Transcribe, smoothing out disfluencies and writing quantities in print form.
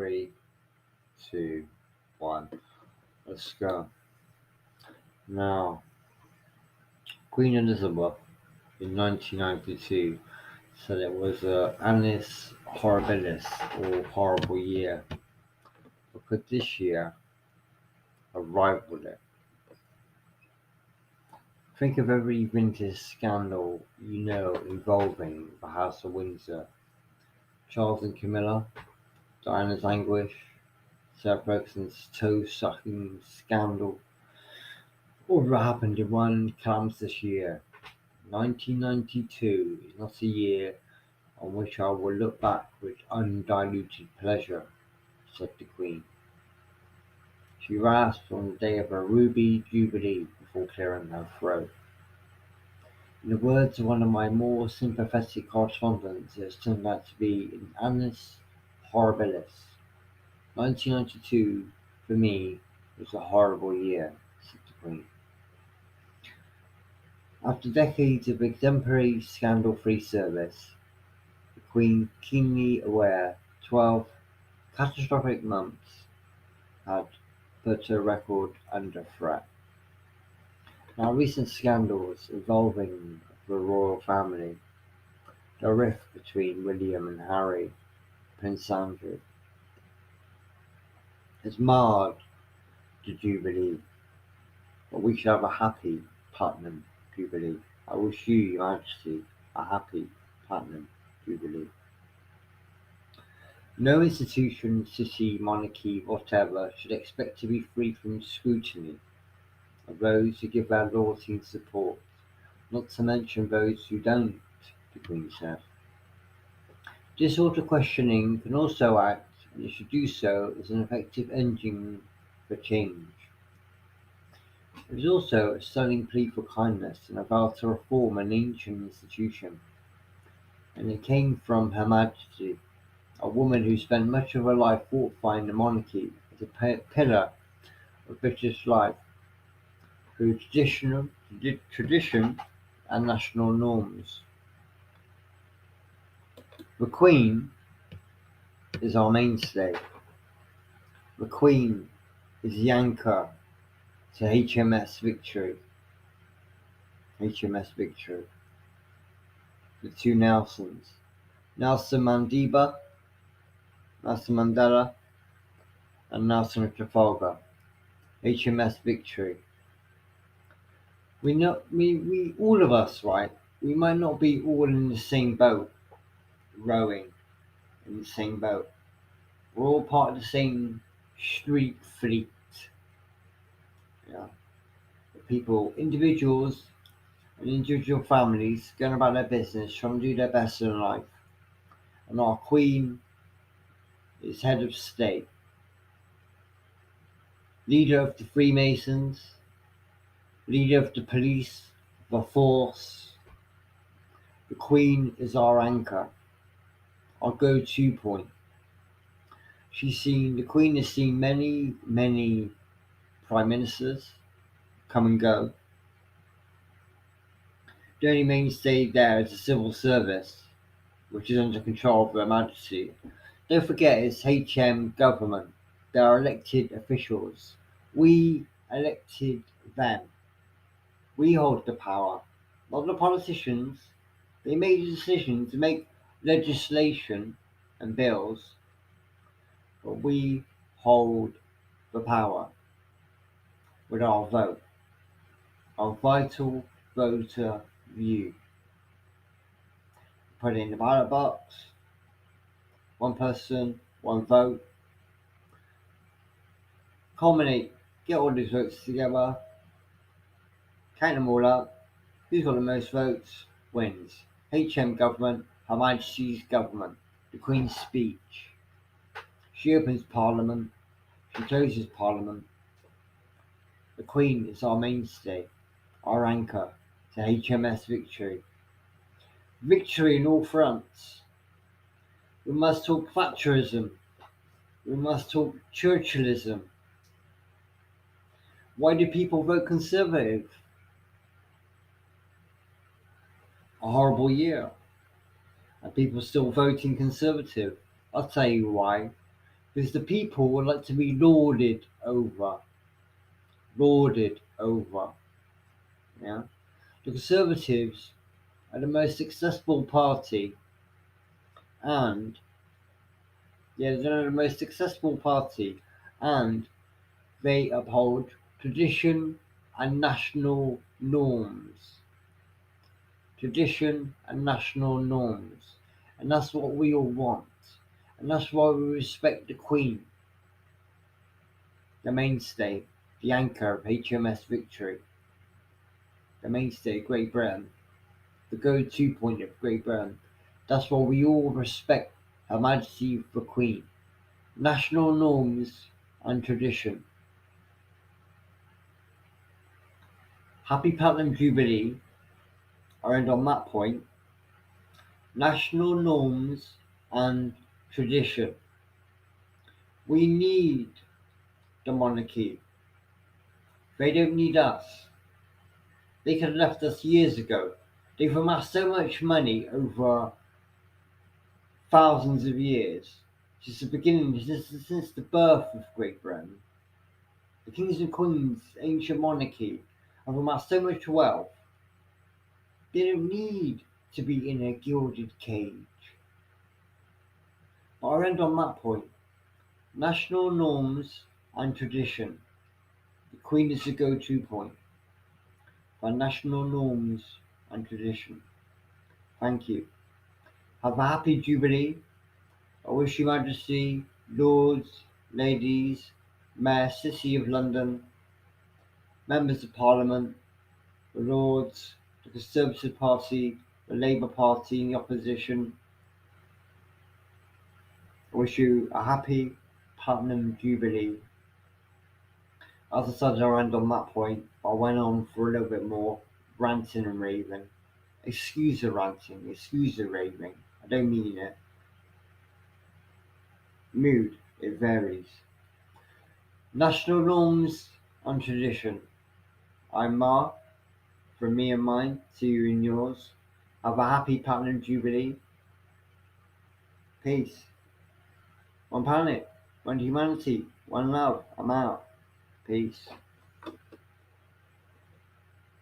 Three, two, one. Let's go. Now, Queen Elizabeth in 1992 said it was a annus horribilis or horrible year because this year arrived with it. Think of every vintage scandal you know involving the House of Windsor, Charles and Camilla, Diana's anguish, Sarah Ferguson's toe-sucking scandal. All that happened in one calamitous year. 1992 is not a year on which I will look back with undiluted pleasure, said the Queen. She rasped on the day of her ruby jubilee before clearing her throat. In the words of one of my more sympathetic correspondents, it has turned out to be an annus horribilis. 1992, for me, was a horrible year, said the Queen. After decades of exemplary scandal-free service, the Queen, keenly aware 12 catastrophic months had put her record under threat. Now, recent scandals involving the royal family, the rift between William and Harry, Prince Andrew, has marred the Jubilee, but we should have a happy platinum Jubilee. I wish you, Your Majesty, a happy platinum Jubilee. No institution, city, monarchy, whatever, should expect to be free from scrutiny of those who give their loyalty and support, not to mention those who don't, the Queen said. This sort of questioning can also act, and it should do so, as an effective engine for change. It is also a stunning plea for kindness and a vow to reform an ancient institution, and it came from Her Majesty, a woman who spent much of her life fortifying the monarchy as a pillar of British life through tradition and national norms. The Queen is our mainstay. The Queen is the anchor to HMS Victory. HMS Victory. The two Nelsons. Nelson Nelson Mandela, and Nelson of Trafalgar. HMS Victory. We all of us, right? We might not be all in the same boat, rowing in the same boat. We're all part of the same street fleet. Yeah. People, individuals and individual families going about their business, trying to do their best in life. And our Queen is head of state, leader of the Freemasons, leader of the police, the force. The Queen is our anchor, our go-to point. The Queen has seen many, many prime ministers come and go. The only mainstay there is the civil service, which is under control of Her Majesty. Don't forget, it's HM government. They are elected officials. We elected them. We hold the power, not the politicians. They made a decision to make legislation and bills, but we hold the power with our vote, our vital voter view. Put it in the ballot box, one person, one vote. Culminate, get all these votes together, count them all up. Who's got the most votes wins. HM government, Her Majesty's government, the Queen's speech. She opens Parliament, she closes Parliament. The Queen is our mainstay, our anchor to HMS Victory. Victory in all fronts. We must talk Thatcherism. We must talk Churchillism. Why do people vote Conservative? A horrible year. And people still voting Conservative. I'll tell you why. Because the people would like to be lorded over. Yeah, the Conservatives are the most successful party, and yeah, they're the most successful party, and they uphold tradition and national norms. Tradition and national norms. And that's what we all want. And that's why we respect the Queen, the mainstay, the anchor of HMS Victory, the mainstay of Great Britain, the go-to point of Great Britain. That's why we all respect Her Majesty the Queen. National norms and tradition. Happy Platinum Jubilee. I end on that point. National norms and tradition. We need the monarchy. They don't need us. They could have left us years ago. They've amassed so much money over thousands of years. Since the beginning, since the birth of Great Britain, the kings and queens, ancient monarchy, have amassed so much wealth. They don't need to be in a gilded cage. But I end on that point. National norms and tradition. The Queen is the go-to point for national norms and tradition. Thank you. Have a happy Jubilee. I wish Your Majesty, Lords, Ladies, Mayor, City of London, Members of Parliament, the Lords, the Conservative Party, the Labour Party and the Opposition. I wish you a happy Platinum Jubilee. As I said, I'll end on that point. I went on for a little bit more, ranting and raving. Excuse the ranting, excuse the raving. I don't mean it. Mood, it varies. National norms and tradition. I'm Mark, from me and mine to you and yours. Have a happy Platinum Jubilee. Peace. One planet, one humanity, one love. I'm out. Peace.